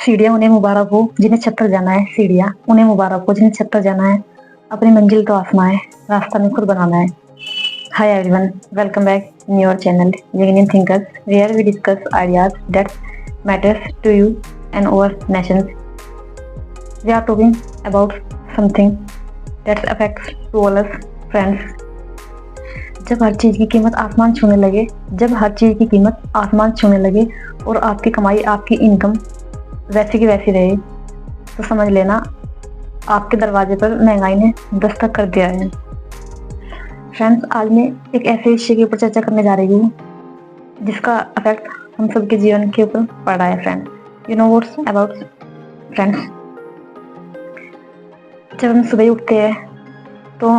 सीढ़ियाँ उन्हें मुबारक हो जिन्हें छत तक जाना है, सीढ़ियाँ उन्हें मुबारक हो जिन्हें छत तक जाना है, अपनी मंजिल तो आसमां है, रास्ता में खुद बनाना है। Hi everyone, welcome back in your channel Beginning Thinkers, where we discuss ideas that matters to you and our nations. We are talking about something that affects to all us friends. जब हर चीज की कीमत आसमान छूने लगे, जब हर चीज की कीमत आसमान छूने लगे और आपकी कमाई, आपकी इनकम वैसी की वैसी रहे, तो समझ लेना आपके दरवाजे पर महंगाई ने दस्तक कर दिया है। फ्रेंड्स, आज मैं एक ऐसे विषय के ऊपर चर्चा करने जा रही हूँ जिसका इफेक्ट हम सबके जीवन के ऊपर पड़ रहा है। Friend, you know what's about friends, जब हम सुबह उठते हैं तो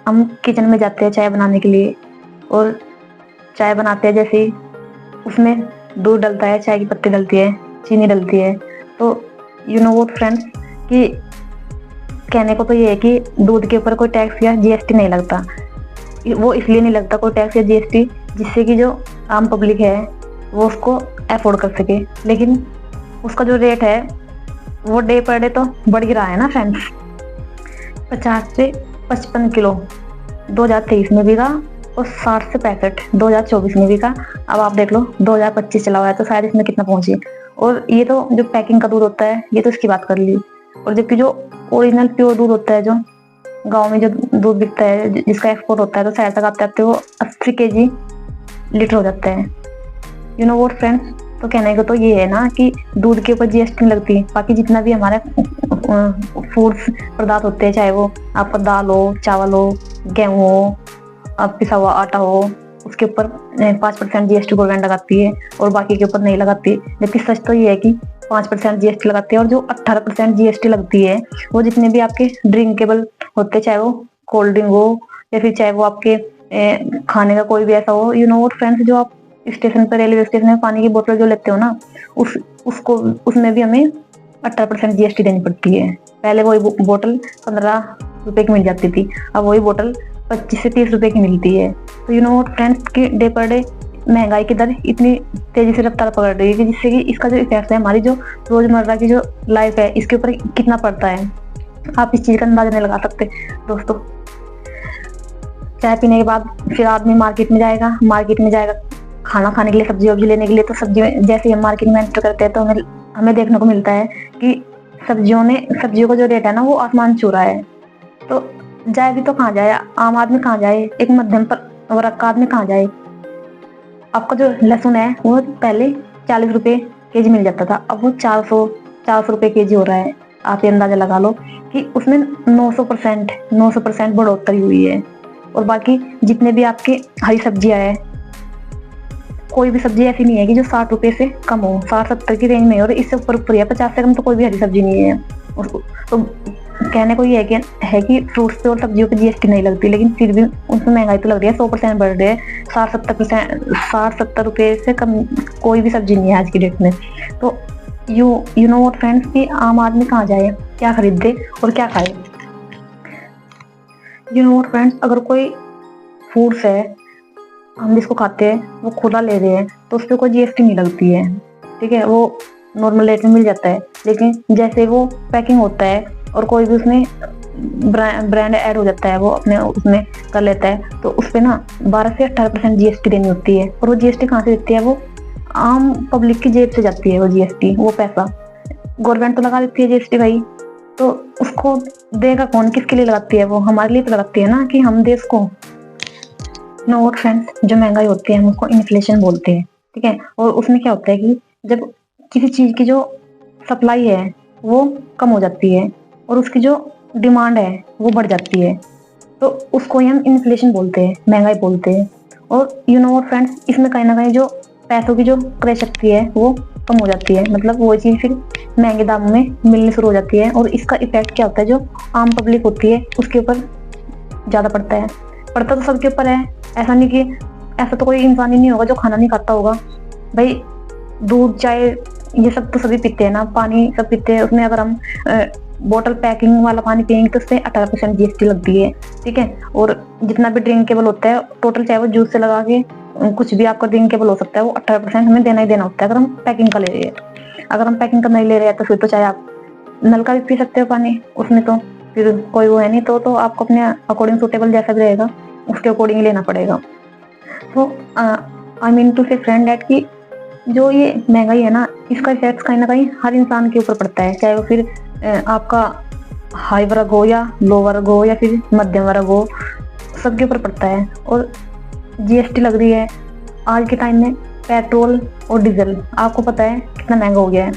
हम किचन में जाते हैं चाय बनाने के लिए, और चाय बनाते हैं जैसे ही उसमें दूध डलता है, चाय की पत्ती डलती है, चीनी डलती है, तो यू नो व्हाट फ्रेंड्स कि कहने को तो ये है कि दूध के ऊपर कोई टैक्स या जीएसटी नहीं लगता। वो इसलिए नहीं लगता कोई टैक्स या जीएसटी जिससे कि जो आम पब्लिक है वो उसको अफोर्ड कर सके, लेकिन उसका जो रेट है वो डे पर डे तो बढ़ ही रहा है ना फ्रेंड्स। 50 से 55 किलो 2023 में बिका और 60 से 65 2024 में बिका। अब आप देख लो 2025 चला हुआ है तो शायद इसमें कितना पहुंची। और ये तो जो पैकिंग का दूध होता है ये तो इसकी बात कर ली, और जबकि जो ओरिजिनल प्योर दूध होता है, जो गांव में जो दूध बिकता है, जिसका एक्सपोर्ट होता है, तो शहर तक आते आते वो 80 केजी लीटर हो जाता है। यू नो व्हाट फ्रेंड्स, तो कहने को तो ये है ना कि दूध के ऊपर जीएसटी नहीं लगती, बाकी जितना भी हमारे फूड्स पदार्थ होते हैं, चाहे वो आपका दाल हो, चावल हो, गेहूँ हो, पिसा हुआ आटा हो, उसके ऊपर 5% जीएसटी गवर्नमेंट लगाती है और बाकी के ऊपर नहीं लगाती। जबकि सच तो ये है कि 5% जीएसटी लगाती है, और जो 18% जीएसटी लगती है वो जितने भी आपके ड्रिंकेबल होते हैं, चाहे वो कोल्ड ड्रिंक हो या फिर चाहे वो आपके खाने का कोई भी ऐसा हो। यू नो व्हाट फ्रेंड्स, जो आप स्टेशन पर, रेलवे स्टेशन में पानी की बोतल जो लेते हो ना, उसको उसमें भी हमें 18% जीएसटी देनी पड़ती है। पहले वही बोतल 15 रुपए की मिल जाती थी, अब वही बोतल 25 से 30 रुपए की मिलती है। तो यू नो व्हाट फ्रेंड्स की डे पर डे महंगाई की दर इतनी तेजी से रफ्तार पकड़ रही है कि जिससे कि इसका जो इफेक्ट है हमारी जो रोजमर्रा की जो लाइफ है इसके ऊपर कितना पड़ता है, आप इस चीज का अंदाजा नहीं लगा सकते। दोस्तों, चाय पीने के बाद फिर आदमी मार्केट में जाएगा खाना खाने के लिए, सब्जी वब्जी लेने के लिए। तो सब्जी जैसे हम मार्केट में एंटर करते हैं तो हमें देखने को मिलता है कि सब्जियों का जो रेट है ना वो आसमान छू रहा है। तो जाए भी तो कहाँ जाए, आम आदमी कहाँ जाए, एक मध्यम वर्ग का आदमी कहाँ जाए। आपका जो लहसुन है वो पहले 40 रुपए केजी मिल जाता था, अब वो 400 रुपए केजी हो रहा है। आप ये अंदाजा लगा लो कि उसमें 900% बढ़ोतरी हुई है। और बाकी जितने भी आपके हरी सब्जियां है, कोई भी सब्जी ऐसी नहीं है कि जो 60 रुपए से कम हो, 60-70 की रेंज में है, और इससे ऊपर है 50 से कम तो कोई भी हरी सब्जी नहीं है। तो कहने को ये है कि फ्रूट्स पे और सब्जियों पे जीएसटी नहीं लगती, लेकिन फिर भी उनमें महंगाई तो लग रही है, 100% बढ़ रही है। 60-70 रुपए से कम कोई भी सब्जी नहीं है आज की डेट में। तो यू नो व्हाट फ्रेंड्स कि आम आदमी कहाँ जाए, क्या खरीदे और क्या खाए। यू नो व्हाट फ्रेंड्स, अगर कोई फूड्स है हम जिसको खाते हैं वो खुला ले रहे हैं तो उस पर कोई जीएसटी नहीं लगती है, ठीक है, वो नॉर्मल रेट में मिल जाता है। लेकिन जैसे वो पैकिंग होता है और कोई भी उसमें ब्रांड ऐड हो जाता है, वो अपने उसमें कर लेता है, तो उस पर ना 12 से 18% जीएसटी देनी होती है। और वो जीएसटी कहाँ से देती है, वो आम पब्लिक की जेब से जाती है। वो जीएसटी, वो पैसा गवर्नमेंट तो लगा देती है जीएसटी भाई, तो उसको देगा कौन, किसके लिए लगाती है, वो हमारे लिए तो लगाती है ना, कि हम देश को। नो व्हाट फ्रेंड्स, जो महंगाई होती है हम उसको इन्फ्लेशन बोलते हैं, ठीक है। और उसमें क्या होता है कि जब किसी चीज की जो सप्लाई है वो कम हो जाती है और उसकी जो डिमांड है वो बढ़ जाती है, तो उसको ही हम इन्फ्लेशन बोलते हैं, महंगाई बोलते हैं। और यू नो व्हाट फ्रेंड्स, इसमें कहीं ना कहीं जो पैसों की जो क्रय शक्ति है वो कम हो जाती है, मतलब वो चीज फिर महंगे दामों में मिलनी शुरू हो जाती है। और इसका इफेक्ट क्या होता है, जो आम पब्लिक होती है उसके ऊपर ज्यादा पड़ता तो सबके ऊपर है। ऐसा नहीं कि ऐसा तो कोई इंसान ही नहीं होगा जो खाना नहीं खाता होगा भाई। दूध, चाय, ये सब तो सभी पीते हैं ना, पानी सब पीते हैं, उसमें अगर हम बोतल पैकिंग वाला पानी पियेंगे तो उससे 18% जीएसटी लगती है, ठीक है। और जितना भी ड्रिंकेबल होता है टोटल, चाहे वो जूस से लगा के कुछ भी आपका ड्रिंकेबल हो सकता है, वो 18% हमें देना ही देना होता है अगर हम पैकिंग का ले रहे हैं। अगर हम पैकिंग करना ही ले रहे हैं तो फिर तो चाहे आप नल का भी पी सकते हो पानी, उसमें तो फिर कोई वो है नहीं, तो आपको अपने अकॉर्डिंग सूटेबल जैसा भी रहेगा उसके अकॉर्डिंग लेना पड़ेगा। तो आई मीन टू से फ्रेंड दैट कि जो ये महंगाई है ना, इसका इफेक्ट कहीं ना कहीं हर इंसान के ऊपर पड़ता है, चाहे वो फिर आपका हाई वर्ग हो या लो वर्ग हो या फिर मध्यम वर्ग हो, सबके ऊपर पड़ता है। और जीएसटी लग रही है आज के टाइम में। पेट्रोल और डीजल आपको पता है कितना महंगा हो गया है,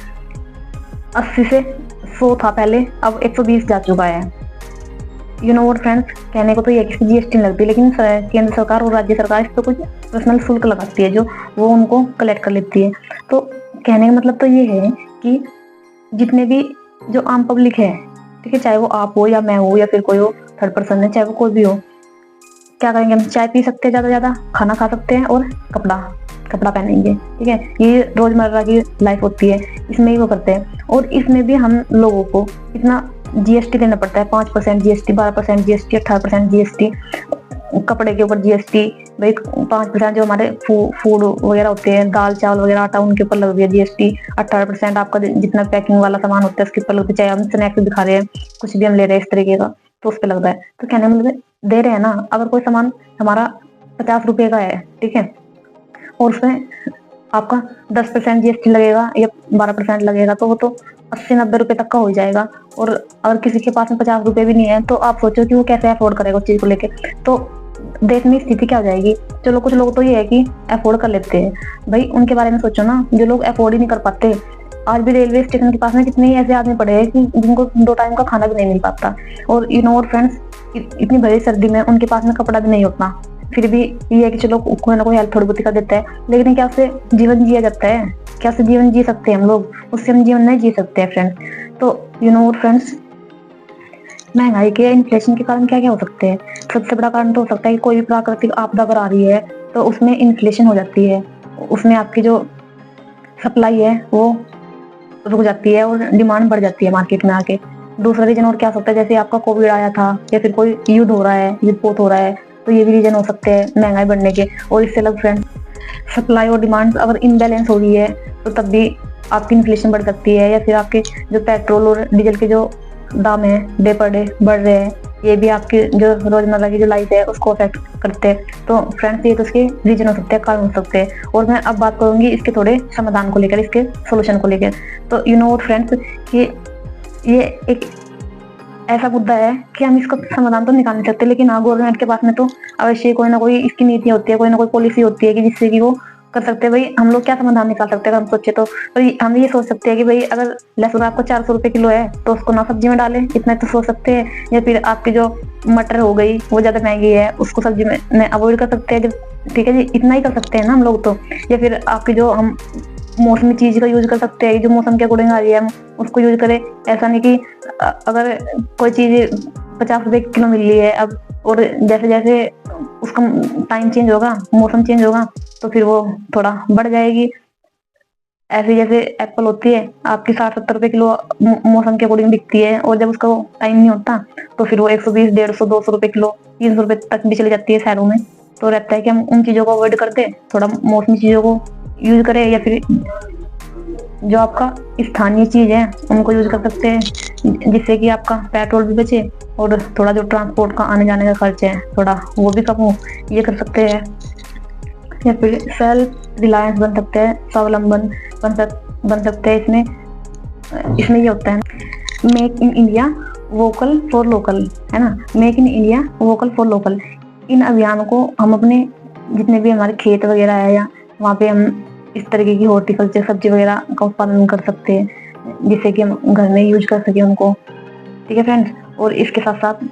80 से 100 था पहले, अब 120 जा चुका है। यू नो व्हाट फ्रेंड्स, कहने को तो ये कि जीएसटी नहीं लगती, लेकिन केंद्र सरकार और राज्य सरकार इस पर कुछ पर्सनल शुल्क लगाती है जो वो उनको कलेक्ट कर लेती है। तो कहने का मतलब तो ये है कि जितने भी जो आम पब्लिक है, ठीक है, चाहे वो आप हो या मैं हो या फिर कोई हो थर्ड पर्सन है, चाहे वो कोई भी हो, क्या करेंगे, हम चाय पी सकते हैं ज्यादा ज्यादा, खाना खा सकते हैं और कपड़ा पहनेंगे, ठीक है, ये रोजमर्रा की लाइफ होती है, इसमें ही वो करते हैं। और इसमें भी हम लोगों को इतना जीएसटी देना पड़ता है, 5% जीएसटी, 12% जीएसटी, 18% जीएसटी, कपड़े के ऊपर जीएसटी, भाई 5% जो हमारे फूड वगैरह होते हैं, दाल चावल वगैरह आटा, उनके ऊपर लग रही है जीएसटी, 18% आपका जितना पैकिंग वाला सामान होता है उसके ऊपर लगती है, चाहे हम स्नैक्स भी खा रहे हैं, कुछ भी हम ले रहे हैं इस तरीके का, तो उस पर लगता है। तो कहने में मतलब दे रहे हैं ना, अगर कोई सामान हमारा 50 रुपए का है, ठीक है, और उसमें आपका 10% जीएसटी लगेगा या 12% लगेगा, तो वो तो 80-90 रुपए तक का हो जाएगा। और अगर किसी के पास में 50 रुपए भी नहीं है तो आप सोचो कि वो कैसे अफोर्ड करेगा उस चीज को लेके। तो देश में स्थिति क्या हो जाएगी। चलो कुछ लोग तो ये है कि अफोर्ड कर लेते हैं, भाई उनके बारे में सोचो ना, जो लोग अफोर्ड ही नहीं कर पाते। आज भी रेलवे स्टेशन के पास में कितने ही ऐसे आदमी पड़े हैं कि जिनको 2 टाइम का खाना भी नहीं मिल पाता। और यू नो व्हाट फ्रेंड्स, इतनी भरी सर्दी में उनके पास में कपड़ा भी नहीं होता, फिर भी ये है कि चलो कोई ना कोई हेल्प थोड़ी बहुत कर देता है, लेकिन क्या उससे जीवन जिया जाता है? क्या उससे जीवन जी सकते हैं हम लोग? उससे हम जीवन नहीं जी सकते हैं फ्रेंड्स। तो यू नो व्हाट फ्रेंड्स, महंगाई के, इन्फ्लेशन के कारण क्या क्या हो सकते हैं। सबसे बड़ा कारण तो हो सकता है कि कोई भी प्राकृतिक आपदा अगर आ रही है तो उसमें इन्फ्लेशन हो जाती है, उसमें आपकी जो सप्लाई है वो रुक जाती है और डिमांड बढ़ जाती है मार्केट में आके। दूसरा रीजन और क्या हो सकता है, जैसे आपका कोविड आया था या फिर कोई युद्ध हो रहा है, युद्ध बहुत हो रहा है, तो ये भी रीजन हो सकते हैं महंगाई बढ़ने के। और इससे अलग फ्रेंड्स, सप्लाई और डिमांड अगर इनबैलेंस हो रही है तो तब भी आपकी इन्फ्लेशन बढ़ सकती है, या फिर आपके जो पेट्रोल और डीजल के जो दाम है डे पर डे बढ़ रहे हैं, ये भी आपकी जो रोजमर्रा की जो लाइफ है उसको अफेक्ट करते हैं। तो फ्रेंड्स ये तो इसके रीजन हो सकते हैं, कारण हो सकते हैं। और मैं अब बात करूंगी इसके थोड़े समाधान को लेकर, इसके सोल्यूशन को लेकर। तो यू नो फ्रेंड्स कि ये एक ऐसा मुद्दा है कि हम इसका समाधान तो निकाल नहीं सकते, लेकिन हाँ गवर्नमेंट के पास में तो अवश्य कोई ना कोई इसकी नीतियां होती है, कोई ना कोई पॉलिसी होती है कि जिससे कि वो कर सकते हैं। भाई हम लोग क्या समाधान निकाल सकते हैं अगर हम सोचे तो भाई हम ये सोच सकते हैं कि भाई अगर लहसुन आपको 400 रुपए किलो है तो उसको ना सब्जी में डालें, इतना तो सोच सकते हैं। या फिर आपकी जो मटर हो गई वो ज्यादा महंगी है, उसको सब्जी में अवॉइड कर सकते हैं जब, ठीक है जी, इतना ही कर सकते हैं ना हम लोग तो। या फिर आपकी जो हम मौसमी चीज का यूज कर सकते हैं, जो मौसम के अकॉर्डिंग आ रही है हम उसको यूज करें। ऐसा नहीं कि अगर कोई चीज 50 रुपए किलो मिल रही है अब, और जैसे जैसे उसका टाइम चेंज होगा, मौसम चेंज होगा, तो फिर वो थोड़ा बढ़ जाएगी। ऐसे जैसे एप्पल होती है आपकी 60-70 रुपए किलो मौसम के अकॉर्डिंग बिकती है, और जब उसका टाइम नहीं होता तो फिर वो 120, 150, 200 रुपए किलो, 300 रुपए तक भी चली जाती है शहरों में। तो रहता है कि हम उन चीजों को अवॉइड कर दे, थोड़ा मौसमी चीजों को यूज करें, या फिर जो आपका स्थानीय चीज है उनको यूज कर सकते हैं, जिससे कि आपका पेट्रोल भी बचे और थोड़ा जो ट्रांसपोर्ट का आने जाने का खर्च है थोड़ा वो भी कम हो, ये कर सकते हैं। या फिर सेल्फ रिलायंस बन सकते हैं, स्वावलंबन बन सकते हैं। इसमें ये होता है make in India vocal for local, है ना, make in India vocal for local. इन अभियान को हम अपने जितने भी हमारे खेत वगैरह है या वहाँ पे हम इस तरीके की हॉर्टिकल्चर सब्जी वगैरह का उत्पादन कर सकते हैं, जिससे कि हम घर में यूज कर सके उनको, ठीक है फ्रेंड्स। और इसके साथ साथ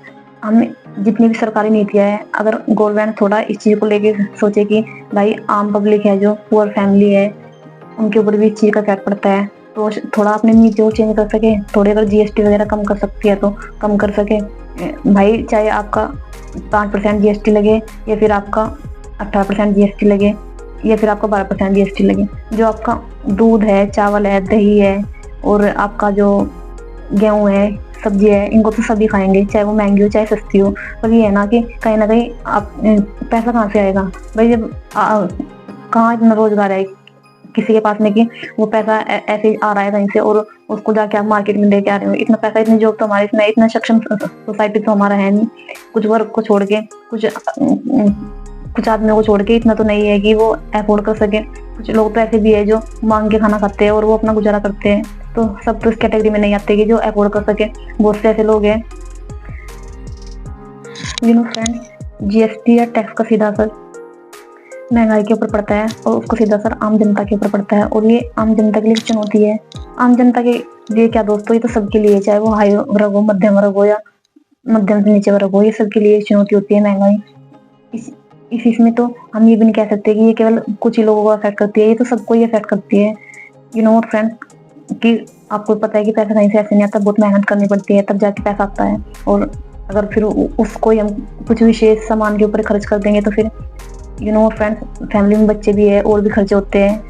हम जितनी भी सरकारी नीतियां हैं, अगर गवर्नमेंट थोड़ा इस चीज को लेके सोचे कि भाई आम पब्लिक है, जो पुअर फैमिली है, उनके ऊपर भी इस चीज का इफेक्ट पड़ता है, तो थोड़ा अपनी नीतियों को चेंज कर सके, थोड़ी अगर जीएसटी वगैरह कम कर सकती है तो कम कर सके। भाई चाहे आपका 5% जीएसटी लगे या फिर आपका 18% जीएसटी लगे या फिर आपका 12% जीएसटी लगे, जो आपका दूध है, चावल है, दही है और आपका जो गेहूं है, सब्जी है, इनको तो सभी खाएंगे, चाहे वो महंगी हो चाहे सस्ती हो। पर ये है ना कि कहीं ना कहीं आप पैसा कहाँ से आएगा भाई, जब कहाँ इतना रोजगार है, किसी के पास में कि वो पैसा ऐसे ही आ रहा है कहीं से और उसको जाके आप मार्केट में लेके आ रहे हो। इतना पैसा, इतनी जॉब तो हमारे इसमें, इतना सक्षम सोसाइटी तो हमारा है नहीं। कुछ वर्क को छोड़ के, कुछ आदमियों को छोड़ के इतना तो नहीं है कि वो अफोर्ड कर सके। कुछ लोग तो ऐसे भी है जो मांग के खाना खाते हैं और वो अपना गुजारा करते हैं। तो सब तो इस कैटेगरी में नहीं आते कि जो अफोर्ड कर सके। बहुत से ऐसे लोग हैं। फ्रेंड्स, जीएसटी या टैक्स का सीधा असर महंगाई के ऊपर पड़ता है और उसका सीधा असर आम जनता के ऊपर पड़ता है। और ये आम जनता के लिए चुनौती है। आम जनता के लिए क्या दोस्तों, ये तो सबके लिए, चाहे वो हाई वर्ग हो, मध्यम वर्ग हो या मध्यम से नीचे वर्ग हो, ये सबके लिए चुनौती होती है महंगाई। इसमें तो हम ये भी नहीं कह सकते कि ये केवल कुछ ही लोगों को अफेक्ट करती है, ये तो सबको ही अफेक्ट करती है। फ्रेंड्स, कि आपको पता है कि पैसा कहीं से ऐसे नहीं आता, बहुत मेहनत करनी पड़ती है तब जाके पैसा आता है। और अगर फिर उसको हम कुछ विशेष सामान के ऊपर खर्च कर देंगे तो फिर फ्रेंड्स, फैमिली में बच्चे भी है और भी खर्चे होते हैं,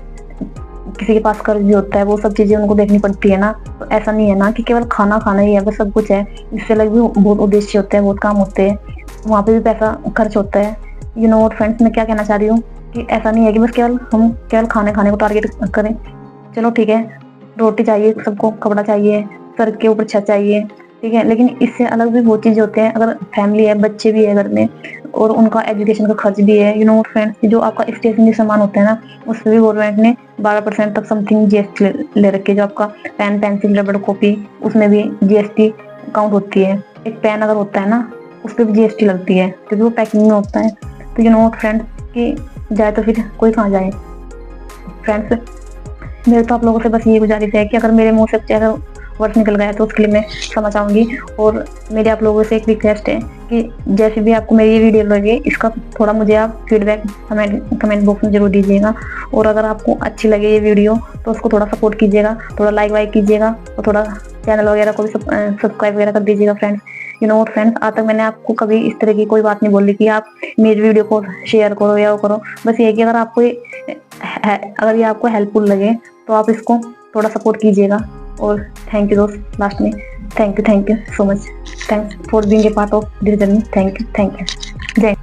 किसी के पास कर्ज भी होता है, वो सब चीजें उनको देखनी पड़ती है ना। तो ऐसा नहीं है ना कि केवल खाना खाना ही है बस सब कुछ है। इससे अलग भी बहुत उद्देश्य होते हैं, बहुत काम होते हैं, वहाँ पे भी पैसा खर्च होता है। फ्रेंड्स, मैं क्या कहना चाह रही हूँ कि ऐसा नहीं है कि बस हम केवल खाने को टारगेट करें। चलो ठीक है, रोटी चाहिए सबको, कपड़ा चाहिए, सर के ऊपर छत चाहिए, ठीक है, लेकिन इससे अलग भी बहुत चीजें होते हैं। अगर फैमिली है, बच्चे भी है घर में और उनका एजुकेशन का खर्च भी है। फ्रेंड्स, जो आपका स्टेशनरी सामान होता है ना, उस पर भी गवर्नमेंट ने 12% तक समथिंग जीएसटी ले रखी है। जो आपका पेन, पेंसिल, रबड़, कॉपी, उसमें भी जीएसटी काउंट होती है। एक पेन अगर होता है ना, उस पर भी जीएसटी लगती है क्योंकि वो पैकिंग में होता है। तो फ्रेंड्स, कि जाए तो फिर कोई कहाँ जाए। फ्रेंड्स, मेरे तो आप लोगों से बस ये गुजारिश है कि अगर मेरे मुंह से अगर वर्ड निकल गया तो उसके लिए मैं क्षमा चाहूंगी। और मेरे आप लोगों से एक रिक्वेस्ट है कि जैसे भी आपको मेरी ये वीडियो लगे, इसका थोड़ा मुझे आप फीडबैक कमेंट बॉक्स में जरूर दीजिएगा। और अगर आपको अच्छी लगे ये वीडियो तो उसको थोड़ा सपोर्ट कीजिएगा, थोड़ा लाइक वाइक कीजिएगा और थोड़ा चैनल वगैरह को भी सब्सक्राइब वगैरह कर दीजिएगा। फ्रेंड्स, फ्रेंड्स, आज तक मैंने आपको कभी इस तरह की कोई बात नहीं बोली कि आप मेरी वीडियो को शेयर करो या वो करो। बस ये कि अगर ये आपको हेल्पफुल लगे तो आप इसको थोड़ा सपोर्ट कीजिएगा। और थैंक यू दोस्त, लास्ट में thank you so much, thanks for being a part of this journey. Thank you जय।